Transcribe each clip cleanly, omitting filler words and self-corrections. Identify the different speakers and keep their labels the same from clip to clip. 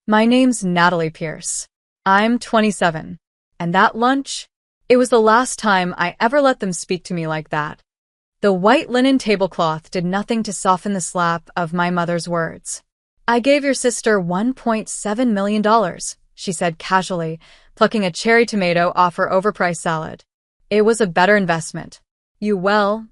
Speaker 1: My name's Natalie Pierce. I'm 27. And that lunch? It was the last time I ever let them speak to me like that. The white linen tablecloth did nothing to soften the slap of my mother's words. I gave your sister $1.7 million, she said casually, plucking a cherry tomato off her overpriced salad. It was a better investment. You're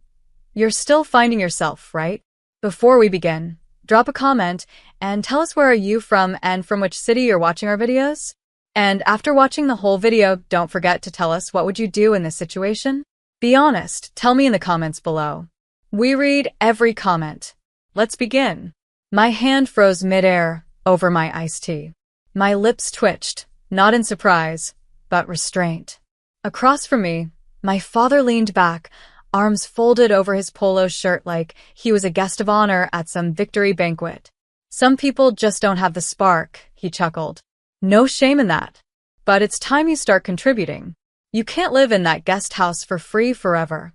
Speaker 1: still finding yourself, right? Before we begin, drop a comment and tell us where are you from and from which city you're watching our videos? And after watching the whole video, don't forget to tell us what would you do in this situation? Be honest, tell me in the comments below. We read every comment. Let's begin. My hand froze midair over my iced tea. My lips twitched, not in surprise, but restraint. Across from me, my father leaned back, arms folded over his polo shirt like he was a guest of honor at some victory banquet. Some people just don't have the spark, he chuckled. No shame in that. But it's time you start contributing. You can't live in that guest house for free forever.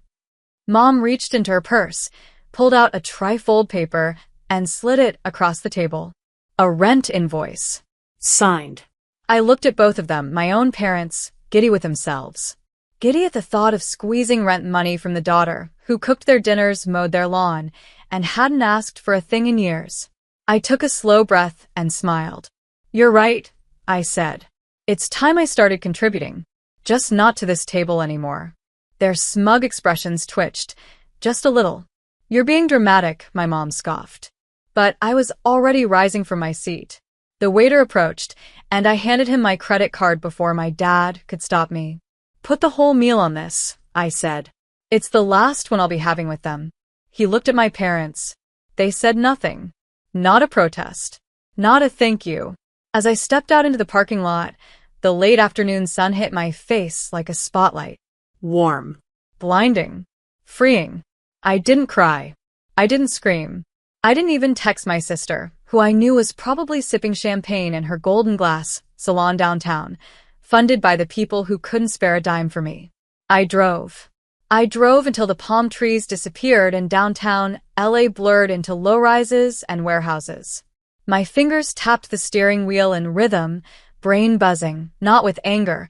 Speaker 1: Mom reached into her purse, pulled out a trifold paper, and slid it across the table. A rent invoice.
Speaker 2: Signed.
Speaker 1: I looked at both of them, my own parents, giddy with themselves. Giddy at the thought of squeezing rent money from the daughter, who cooked their dinners, mowed their lawn, and hadn't asked for a thing in years. I took a slow breath and smiled. You're right, I said. It's time I started contributing. Just not to this table anymore. Their smug expressions twitched, just a little. You're being dramatic, my mom scoffed. But I was already rising from my seat. The waiter approached, and I handed him my credit card before my dad could stop me. Put the whole meal on this, I said. It's the last one I'll be having with them. He looked at my parents. They said nothing. Not a protest. Not a thank you. As I stepped out into the parking lot, the late afternoon sun hit my face like a spotlight.
Speaker 2: Warm.
Speaker 1: Blinding. Freeing. I didn't cry. I didn't scream. I didn't even text my sister, who I knew was probably sipping champagne in her golden glass salon downtown, funded by the people who couldn't spare a dime for me. I drove. I drove until the palm trees disappeared and downtown LA blurred into low-rises and warehouses. My fingers tapped the steering wheel in rhythm, brain buzzing, not with anger.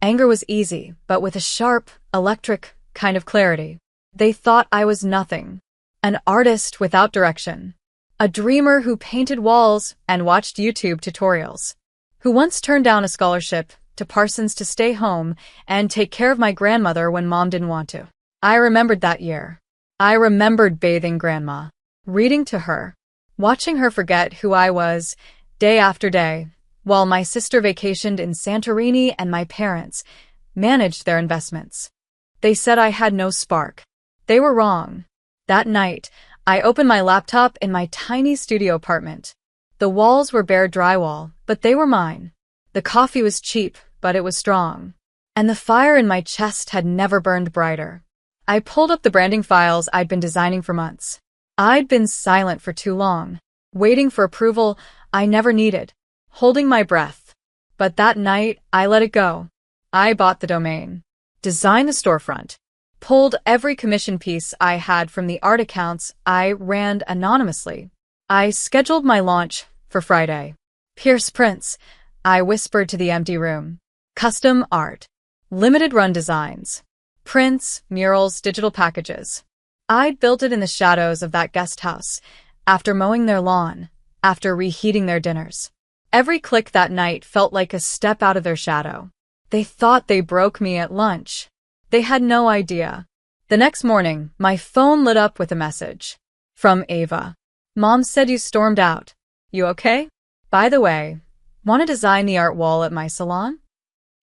Speaker 1: Anger was easy, but with a sharp, electric kind of clarity. They thought I was nothing. An artist without direction. A dreamer who painted walls and watched YouTube tutorials. Who once turned down a scholarship to Parsons to stay home and take care of my grandmother when mom didn't want to. I remembered that year. I remembered bathing grandma, reading to her, watching her forget who I was day after day, while my sister vacationed in Santorini and my parents managed their investments. They said I had no spark. They were wrong. That night, I opened my laptop in my tiny studio apartment. The walls were bare drywall, but they were mine. The coffee was cheap, but it was strong. And the fire in my chest had never burned brighter. I pulled up the branding files I'd been designing for months. I'd been silent for too long, waiting for approval I never needed, holding my breath. But that night, I let it go. I bought the domain, designed the storefront, pulled every commission piece I had from the art accounts I ran anonymously. I scheduled my launch for Friday. Pierce Prints, I whispered to the empty room. Custom art. Limited run designs. Prints, murals, digital packages. I'd built it in the shadows of that guest house, after mowing their lawn, after reheating their dinners. Every click that night felt like a step out of their shadow. They thought they broke me at lunch. They had no idea. The next morning, my phone lit up with a message. From Ava. Mom said you stormed out. You okay? By the way, want to design the art wall at my salon?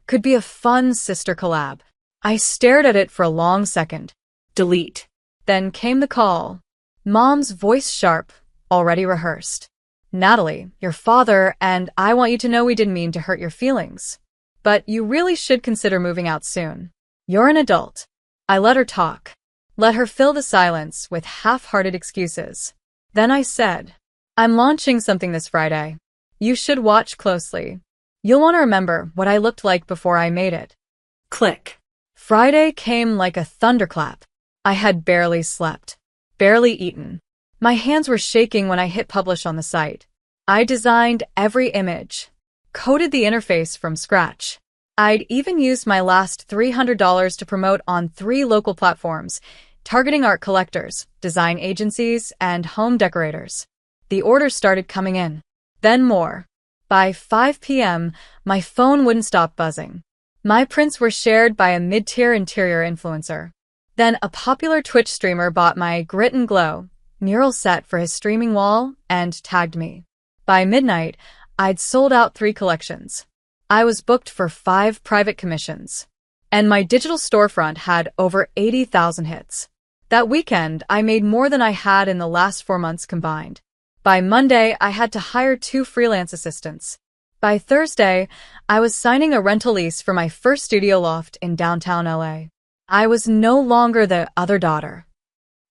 Speaker 1: Could be a fun sister collab. I stared at it for a long second.
Speaker 2: Delete.
Speaker 1: Then came the call. Mom's voice sharp, already rehearsed. Natalie, your father and I want you to know we didn't mean to hurt your feelings. But you really should consider moving out soon. You're an adult. I let her talk. Let her fill the silence with half-hearted excuses. Then I said, I'm launching something this Friday. You should watch closely. You'll want to remember what I looked like before I made it.
Speaker 2: Click.
Speaker 1: Friday came like a thunderclap. I had barely slept, barely eaten. My hands were shaking when I hit publish on the site. I designed every image, coded the interface from scratch. I'd even used my last $300 to promote on 3 local platforms, targeting art collectors, design agencies, and home decorators. The orders started coming in. Then more. By 5 p.m., my phone wouldn't stop buzzing. My prints were shared by a mid-tier interior influencer. Then a popular Twitch streamer bought my Grit and Glow mural set for his streaming wall and tagged me. By midnight, I'd sold out 3 collections. I was booked for 5 private commissions. And my digital storefront had over 80,000 hits. That weekend, I made more than I had in the last 4 months combined. By Monday, I had to hire 2 freelance assistants. By Thursday, I was signing a rental lease for my first studio loft in downtown LA. I was no longer the other daughter.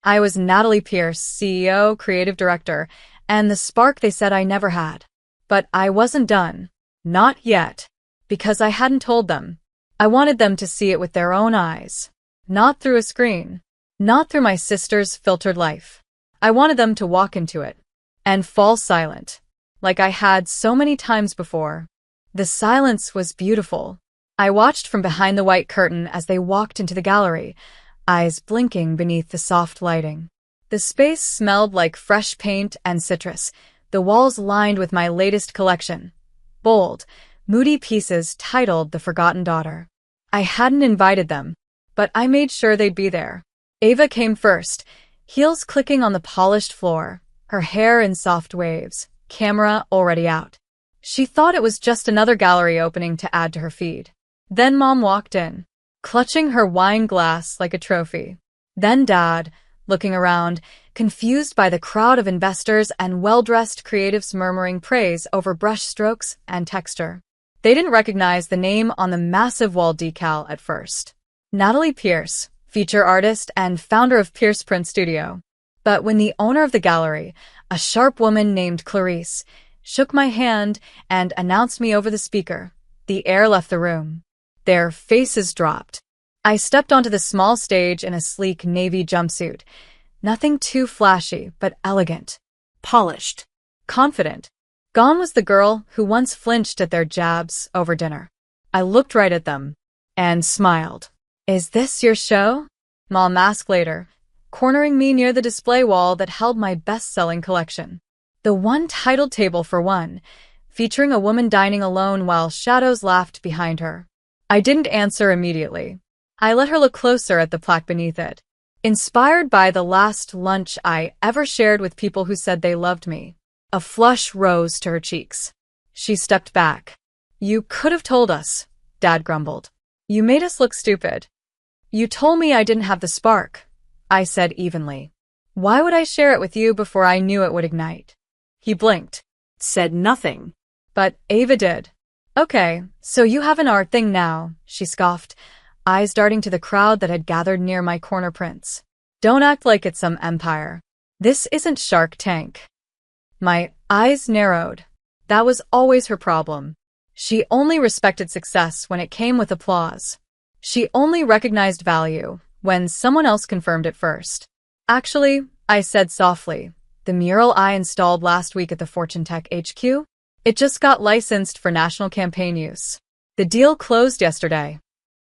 Speaker 1: I was Natalie Pierce, CEO, creative director, and the spark they said I never had. But I wasn't done. Not yet. Because I hadn't told them. I wanted them to see it with their own eyes. Not through a screen. Not through my sister's filtered life. I wanted them to walk into it. And fall silent. Like I had so many times before. The silence was beautiful. I watched from behind the white curtain as they walked into the gallery, eyes blinking beneath the soft lighting. The space smelled like fresh paint and citrus, the walls lined with my latest collection. Bold, moody pieces titled The Forgotten Daughter. I hadn't invited them, but I made sure they'd be there. Ava came first, heels clicking on the polished floor, her hair in soft waves, camera already out. She thought it was just another gallery opening to add to her feed. Then Mom walked in, clutching her wine glass like a trophy. Then Dad, looking around, confused by the crowd of investors and well-dressed creatives murmuring praise over brush strokes and texture. They didn't recognize the name on the massive wall decal at first. Natalie Pierce, feature artist and founder of Pierce Print Studio. But when the owner of the gallery, a sharp woman named Clarice, shook my hand and announced me over the speaker, the air left the room. Their faces dropped. I stepped onto the small stage in a sleek navy jumpsuit. Nothing too flashy, but elegant.
Speaker 2: Polished.
Speaker 1: Confident. Gone was the girl who once flinched at their jabs over dinner. I looked right at them and smiled. "Is this your show?" Mom asked later, cornering me near the display wall that held my best-selling collection. The one titled Table for One, featuring a woman dining alone while shadows laughed behind her. I didn't answer immediately. I let her look closer at the plaque beneath it. Inspired by the last lunch I ever shared with people who said they loved me. A flush rose to her cheeks. She stepped back. "You could have told us," Dad grumbled. "You made us look stupid." "You told me I didn't have the spark," I said evenly. "Why would I share it with you before I knew it would ignite?" He blinked.
Speaker 2: Said nothing.
Speaker 1: But Ava did. "Okay, so you have an art thing now," she scoffed, eyes darting to the crowd that had gathered near my corner prints. "Don't act like it's some empire. This isn't Shark Tank." My eyes narrowed. That was always her problem. She only respected success when it came with applause. She only recognized value when someone else confirmed it first. "Actually," I said softly, "the mural I installed last week at the Fortune Tech HQ, it just got licensed for national campaign use. The deal closed yesterday."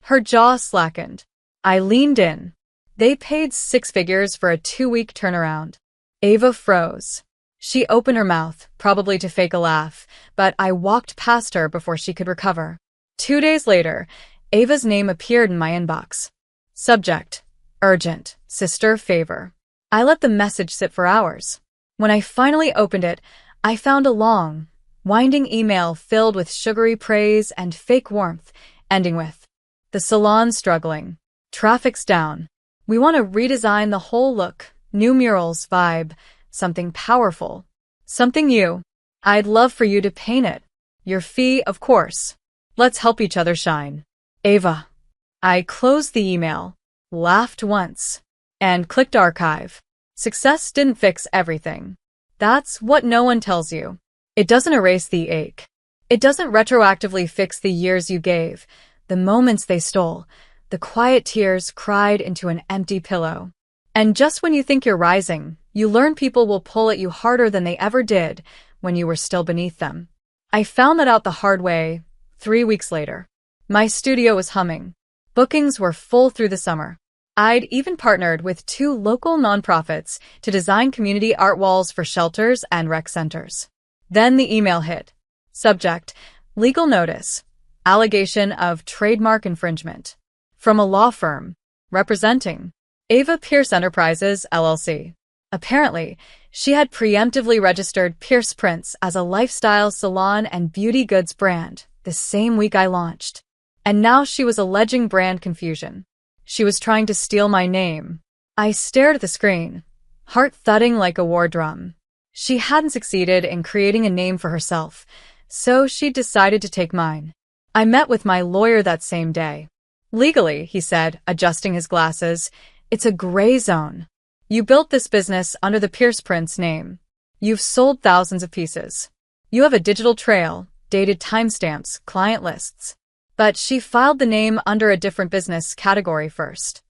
Speaker 1: Her jaw slackened. I leaned in. They paid 6 figures for a 2-week turnaround. Ava froze. She opened her mouth, probably to fake a laugh, but I walked past her before she could recover. 2 days later, Ava's name appeared in my inbox. Subject: Urgent, sister favor. I let the message sit for hours. When I finally opened it, I found a long, winding email filled with sugary praise and fake warmth, ending with, "The salon's struggling. Traffic's down. We want to redesign the whole look, new murals, vibe, something powerful. Something you. I'd love for you to paint it. Your fee, of course. Let's help each other shine. Ava." I closed the email, laughed once, and clicked archive. Success didn't fix everything. That's what no one tells you. It doesn't erase the ache. It doesn't retroactively fix the years you gave, the moments they stole, the quiet tears cried into an empty pillow. And just when you think you're rising, you learn people will pull at you harder than they ever did when you were still beneath them. I found that out the hard way 3 weeks later. My studio was humming. Bookings were full through the summer. I'd even partnered with 2 local nonprofits to design community art walls for shelters and rec centers. Then the email hit. Subject: legal notice. Allegation of trademark infringement. From a law firm. Representing Ava Pierce Enterprises, LLC. Apparently, she had preemptively registered Pierce Prints as a lifestyle salon and beauty goods brand the same week I launched. And now she was alleging brand confusion. She was trying to steal my name. I stared at the screen, heart thudding like a war drum. She hadn't succeeded in creating a name for herself, so she decided to take mine. I met with my lawyer that same day. Legally, he said, adjusting his glasses, it's a gray zone. You built this business under the Pierce Prints name. You've sold thousands of pieces. You have a digital trail, dated timestamps, client lists. But she filed the name under a different business category first.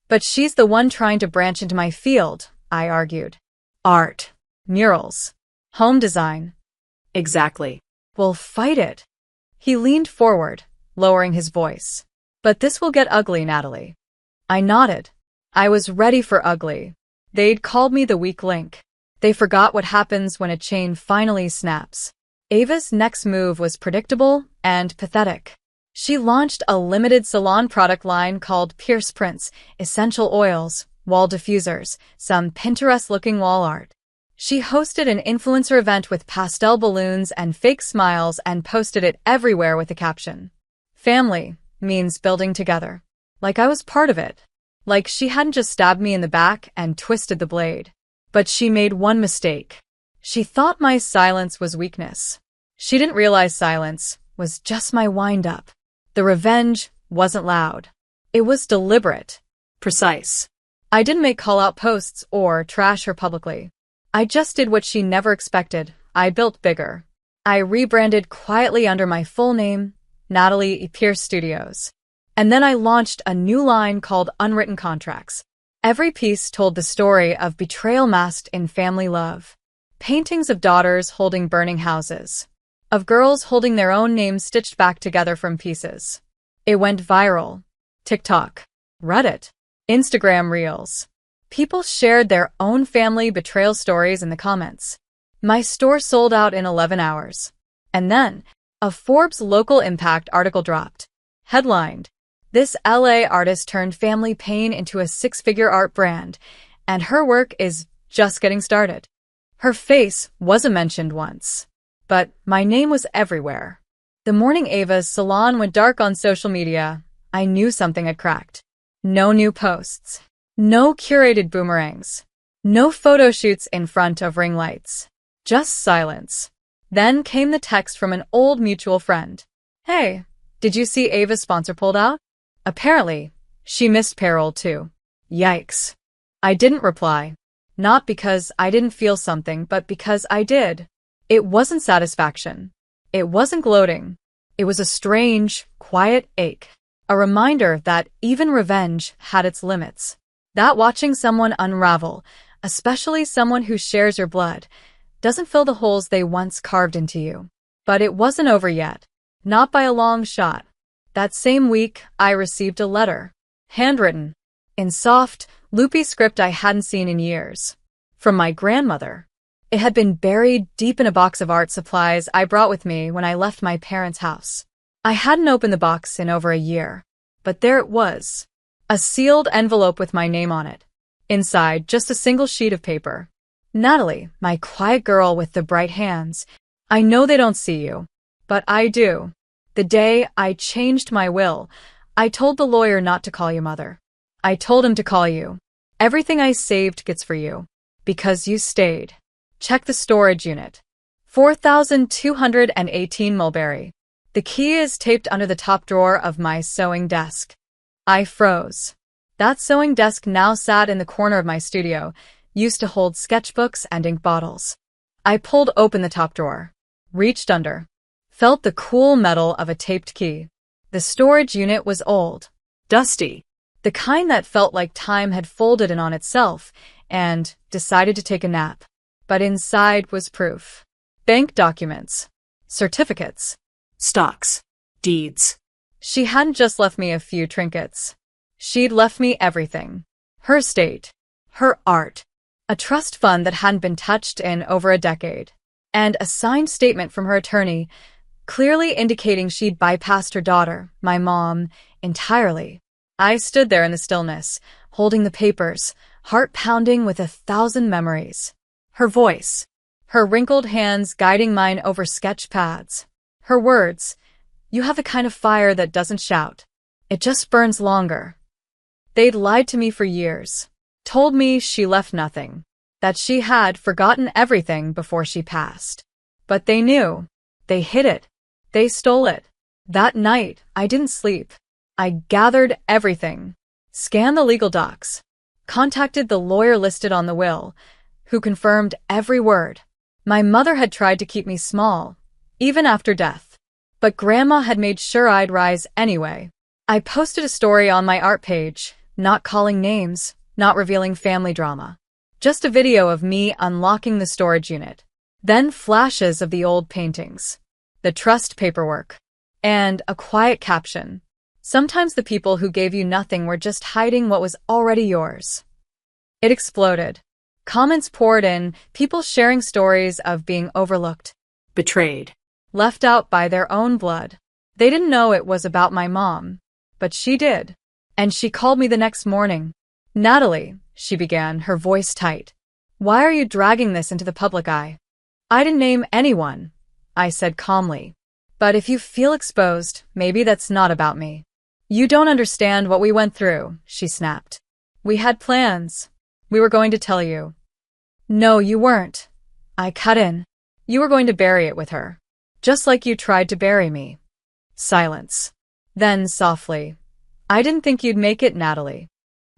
Speaker 1: But she's the one trying to branch into my field, I argued. Art. Murals. Home design.
Speaker 2: Exactly.
Speaker 1: Well, fight it. He leaned forward, lowering his voice. But this will get ugly, Natalie. I nodded. I was ready for ugly. They'd called me the weak link. They forgot what happens when a chain finally snaps. Ava's next move was predictable and pathetic. She launched a limited salon product line called Pierce Prints, essential oils, wall diffusers, some Pinterest-looking wall art. She hosted an influencer event with pastel balloons and fake smiles and posted it everywhere with a caption. Family means building together. Like I was part of it. Like she hadn't just stabbed me in the back and twisted the blade. But she made one mistake. She thought my silence was weakness. She didn't realize silence was just my wind-up. The revenge wasn't loud. It was deliberate.
Speaker 2: Precise.
Speaker 1: I didn't make call-out posts or trash her publicly. I just did what she never expected. I built bigger. I rebranded quietly under my full name, Natalie E. Pierce Studios. And then I launched a new line called Unwritten Contracts. Every piece told the story of betrayal masked in family love. Paintings of daughters holding burning houses. Of girls holding their own names stitched back together from pieces. It went viral. TikTok, Reddit, Instagram Reels. People shared their own family betrayal stories in the comments. My store sold out in 11 hours. And then, a Forbes local impact article dropped. Headlined, "This LA artist turned family pain into a 6-figure art brand, and her work is just getting started." Her face wasn't mentioned once. But my name was everywhere. The morning Ava's salon went dark on social media, I knew something had cracked. No new posts. No curated boomerangs. No photo shoots in front of ring lights. Just silence. Then came the text from an old mutual friend. "Hey, did you see Ava's sponsor pulled out?" Apparently, she missed payroll too. Yikes. I didn't reply. Not because I didn't feel something, but because I did. It wasn't satisfaction. It wasn't gloating. It was a strange, quiet ache. A reminder that even revenge had its limits. That watching someone unravel, especially someone who shares your blood, doesn't fill the holes they once carved into you. But it wasn't over yet. Not by a long shot. That same week, I received a letter. Handwritten. In soft, loopy script I hadn't seen in years. From my grandmother. It had been buried deep in a box of art supplies I brought with me when I left my parents' house. I hadn't opened the box in over a year. But there it was. A sealed envelope with my name on it. Inside, just a single sheet of paper. "Natalie, my quiet girl with the bright hands. I know they don't see you. But I do. The day I changed my will, I told the lawyer not to call you mother. I told him to call you. Everything I saved gets for you. Because you stayed. Check the storage unit. 4218 Mulberry. The key is taped under the top drawer of my sewing desk." I froze. That sewing desk now sat in the corner of my studio, used to hold sketchbooks and ink bottles. I pulled open the top drawer, reached under, felt the cool metal of a taped key. The storage unit was old, dusty, the kind that felt like time had folded in on itself and decided to take a nap. But inside was proof. Bank documents. Certificates.
Speaker 2: Stocks. Deeds.
Speaker 1: She hadn't just left me a few trinkets. She'd left me everything. Her estate. Her art. A trust fund that hadn't been touched in over a decade. And a signed statement from her attorney, clearly indicating she'd bypassed her daughter, my mom, entirely. I stood there in the stillness, holding the papers, heart pounding with 1,000 memories. Her voice. Her wrinkled hands guiding mine over sketch pads. Her words. You have the kind of fire that doesn't shout. It just burns longer. They'd lied to me for years. Told me she left nothing. That she had forgotten everything before she passed. But they knew. They hid it. They stole it. That night, I didn't sleep. I gathered everything. Scanned the legal docs. Contacted the lawyer listed on the will, who confirmed every word. My mother had tried to keep me small, even after death. But Grandma had made sure I'd rise anyway. I posted a story on my art page, not calling names, not revealing family drama. Just a video of me unlocking the storage unit. Then flashes of the old paintings. The trust paperwork. And a quiet caption. Sometimes the people who gave you nothing were just hiding what was already yours. It exploded. Comments poured in, people sharing stories of being overlooked.
Speaker 2: Betrayed.
Speaker 1: Left out by their own blood. They didn't know it was about my mom. But she did. And she called me the next morning. Natalie, she began, her voice tight. Why are you dragging this into the public eye? I didn't name anyone, I said calmly. But if you feel exposed, maybe that's not about me. You don't understand what we went through, she snapped. We had plans. We were going to tell you. No, you weren't. I cut in. You were going to bury it with her. Just like you tried to bury me. Silence. Then, softly. I didn't think you'd make it, Natalie.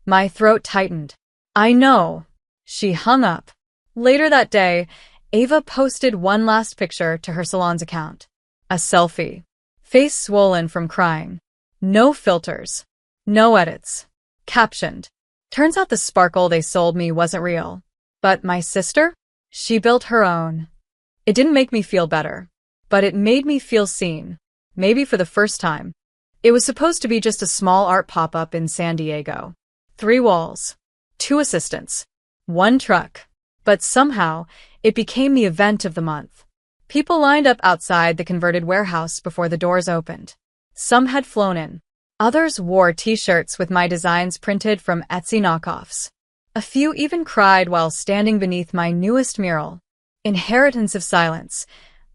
Speaker 1: My throat tightened. I know. She hung up. Later that day, Ava posted one last picture to her salon's account. A selfie. Face swollen from crying. No filters. No edits. Captioned. Turns out the sparkle they sold me wasn't real. But my sister? She built her own. It didn't make me feel better. But it made me feel seen. Maybe for the first time. It was supposed to be just a small art pop-up in San Diego. 3 walls. 2 assistants. 1 truck. But somehow, it became the event of the month. People lined up outside the converted warehouse before the doors opened. Some had flown in. Others wore t-shirts with my designs printed from Etsy knockoffs. A few even cried while standing beneath my newest mural. Inheritance of Silence.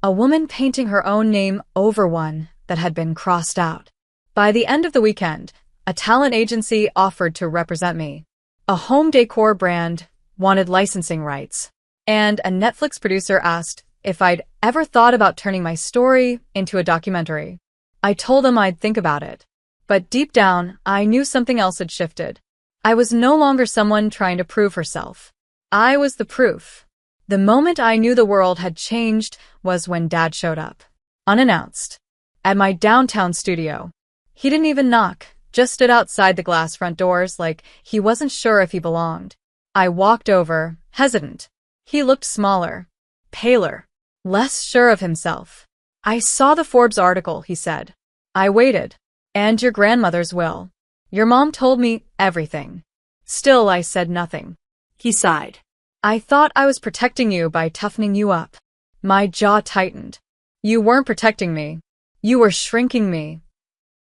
Speaker 1: A woman painting her own name over one that had been crossed out. By the end of the weekend, a talent agency offered to represent me. A home decor brand wanted licensing rights. And a Netflix producer asked if I'd ever thought about turning my story into a documentary. I told them I'd think about it. But deep down, I knew something else had shifted. I was no longer someone trying to prove herself. I was the proof. The moment I knew the world had changed was when Dad showed up. Unannounced. At my downtown studio. He didn't even knock, just stood outside the glass front doors like he wasn't sure if he belonged. I walked over, hesitant. He looked smaller. Paler. Less sure of himself. I saw the Forbes article, he said. I waited. And your grandmother's will. Your mom told me everything. Still, I said nothing.
Speaker 2: He sighed.
Speaker 1: I thought I was protecting you by toughening you up. My jaw tightened. You weren't protecting me. You were shrinking me.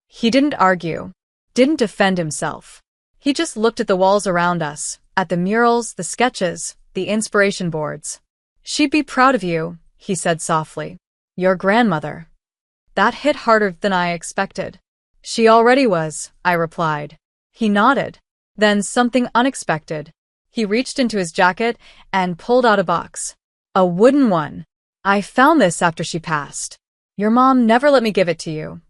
Speaker 1: He didn't argue. Didn't defend himself. He just looked at the walls around us, at the murals, the sketches, the inspiration boards. She'd be proud of you, he said softly. Your grandmother. That hit harder than I expected. She already was, I replied. He nodded. Then something unexpected. He reached into his jacket and pulled out a box. A wooden one. I found this after she passed. Your mom never let me give it to you.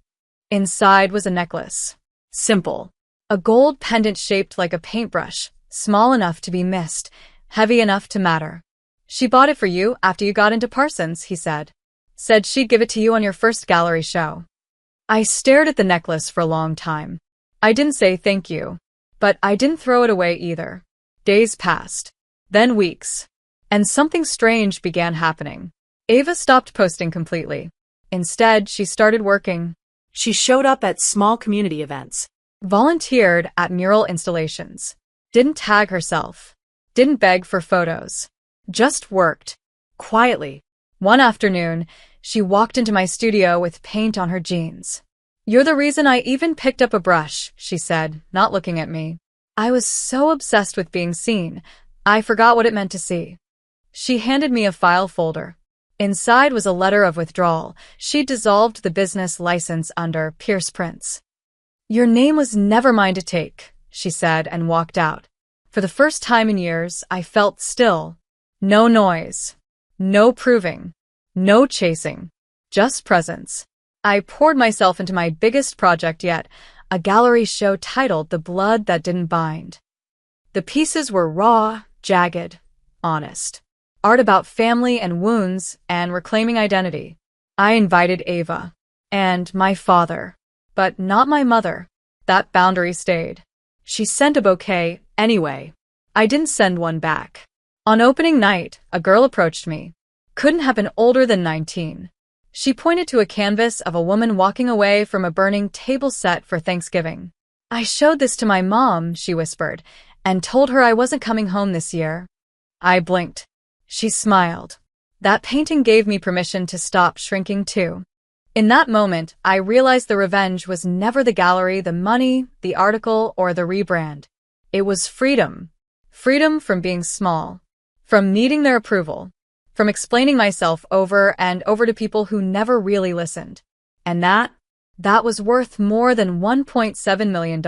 Speaker 1: Inside was a necklace. Simple. A gold pendant shaped like a paintbrush, small enough to be missed, heavy enough to matter. She bought it for you after you got into Parsons, he said. Said she'd give it to you on your first gallery show. I stared at the necklace for a long time. I didn't say thank you. But I didn't throw it away either. Days passed. Then weeks. And something strange began happening. Ava stopped posting completely. Instead, she started working.
Speaker 2: She showed up at small community events.
Speaker 1: Volunteered at mural installations. Didn't tag herself. Didn't beg for photos. Just worked. Quietly. One afternoon, she walked into my studio with paint on her jeans. "You're the reason I even picked up a brush," she said, not looking at me. I was so obsessed with being seen, I forgot what it meant to see. She handed me a file folder. Inside was a letter of withdrawal. She dissolved the business license under Pierce Prince. "Your name was never mine to take," she said and walked out. For the first time in years, I felt still. No noise. No proving. No chasing. Just presence. I poured myself into my biggest project yet, a gallery show titled The Blood That Didn't Bind. The pieces were raw, jagged, honest. Art about family and wounds and reclaiming identity. I invited Ava. And my father. But not my mother. That boundary stayed. She sent a bouquet anyway. I didn't send one back. On opening night, a girl approached me. Couldn't have been older than 19. She pointed to a canvas of a woman walking away from a burning table set for Thanksgiving. "I showed this to my mom," she whispered, "and told her I wasn't coming home this year." I blinked. She smiled. That painting gave me permission to stop shrinking too. In that moment, I realized the revenge was never the gallery, the money, the article, or the rebrand. It was freedom. Freedom from being small. From needing their approval. From explaining myself over and over to people who never really listened. And that was worth more than $1.7 million.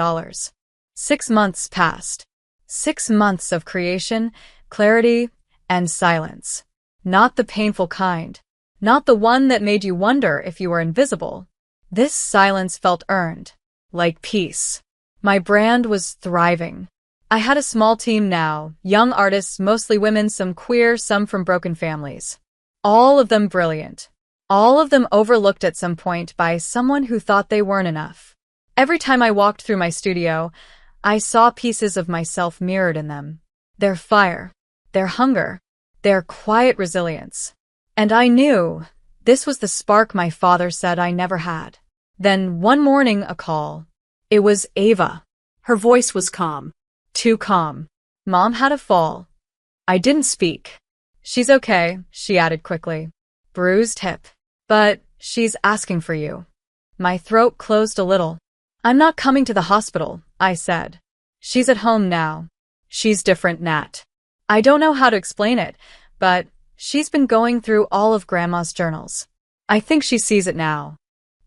Speaker 1: 6 months passed. 6 months of creation, clarity, and silence. Not the painful kind. Not the one that made you wonder if you were invisible. This silence felt earned. Like peace. My brand was thriving. I had a small team now, young artists, mostly women, some queer, some from broken families. All of them brilliant. All of them overlooked at some point by someone who thought they weren't enough. Every time I walked through my studio, I saw pieces of myself mirrored in them. Their fire, their hunger, their quiet resilience. And I knew this was the spark my father said I never had. Then one morning, a call. It was Ava.
Speaker 2: Her voice was calm.
Speaker 1: Too calm. "Mom had a fall." I didn't speak. "She's okay," she added quickly. "Bruised hip. But she's asking for you." My throat closed a little. "I'm not coming to the hospital," I said. "She's at home now. She's different, Nat. I don't know how to explain it, but she's been going through all of Grandma's journals. I think she sees it now."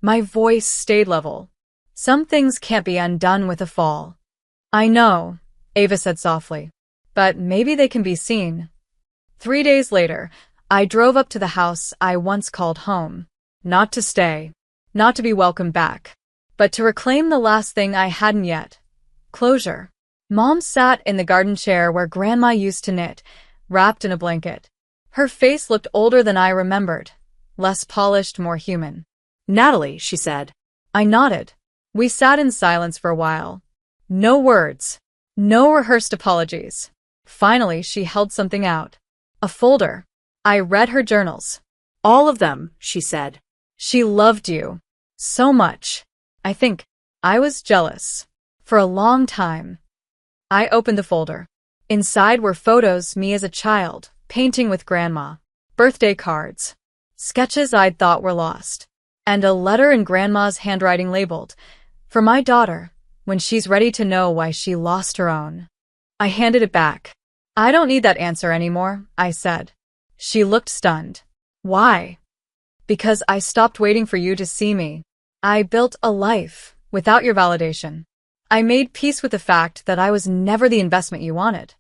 Speaker 1: My voice stayed level. "Some things can't be undone with a fall." "I know," Ava said softly. "But maybe they can be seen." 3 days later, I drove up to the house I once called home. Not to stay. Not to be welcomed back. But to reclaim the last thing I hadn't yet. Closure. Mom sat in the garden chair where Grandma used to knit, wrapped in a blanket. Her face looked older than I remembered. Less polished, more human.
Speaker 2: "Natalie," she said.
Speaker 1: I nodded. We sat in silence for a while. No words. No rehearsed apologies. Finally, she held something out. A folder. I read her journals.
Speaker 2: "All of them," she said.
Speaker 1: "She loved you. So much." I think I was jealous. For a long time. I opened the folder. Inside were photos, me as a child, painting with Grandma. Birthday cards. Sketches I'd thought were lost. And a letter in Grandma's handwriting labeled, "For my daughter, when she's ready to know why she lost her own." I handed it back. "I don't need that answer anymore," I said. She looked stunned. "Why?" "Because I stopped waiting for you to see me. I built a life without your validation. I made peace with the fact that I was never the investment you wanted."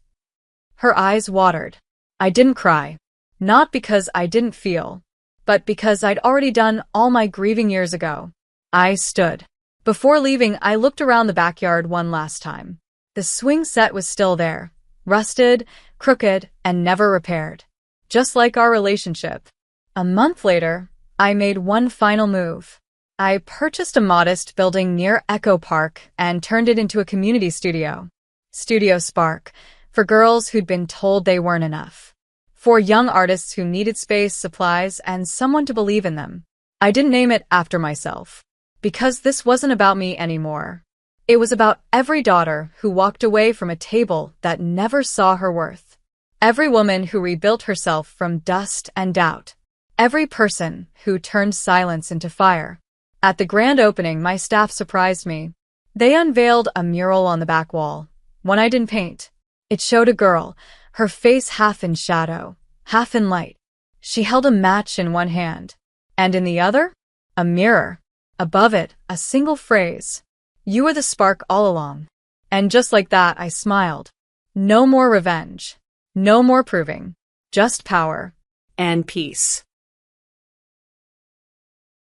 Speaker 1: Her eyes watered. I didn't cry. Not because I didn't feel, but because I'd already done all my grieving years ago. I stood. Before leaving, I looked around the backyard one last time. The swing set was still there, rusted, crooked, and never repaired. Just like our relationship. A month later, I made one final move. I purchased a modest building near Echo Park and turned it into a community studio. Studio Spark, for girls who'd been told they weren't enough. For young artists who needed space, supplies, and someone to believe in them. I didn't name it after myself, because this wasn't about me anymore. It was about every daughter who walked away from a table that never saw her worth. Every woman who rebuilt herself from dust and doubt. Every person who turned silence into fire. At the grand opening, my staff surprised me. They unveiled a mural on the back wall, one I didn't paint. It showed a girl, her face half in shadow, half in light. She held a match in one hand, and in the other, a mirror. Above it, a single phrase. You were the spark all along. And just like that, I smiled. No more revenge. No more proving. Just power.
Speaker 2: And peace.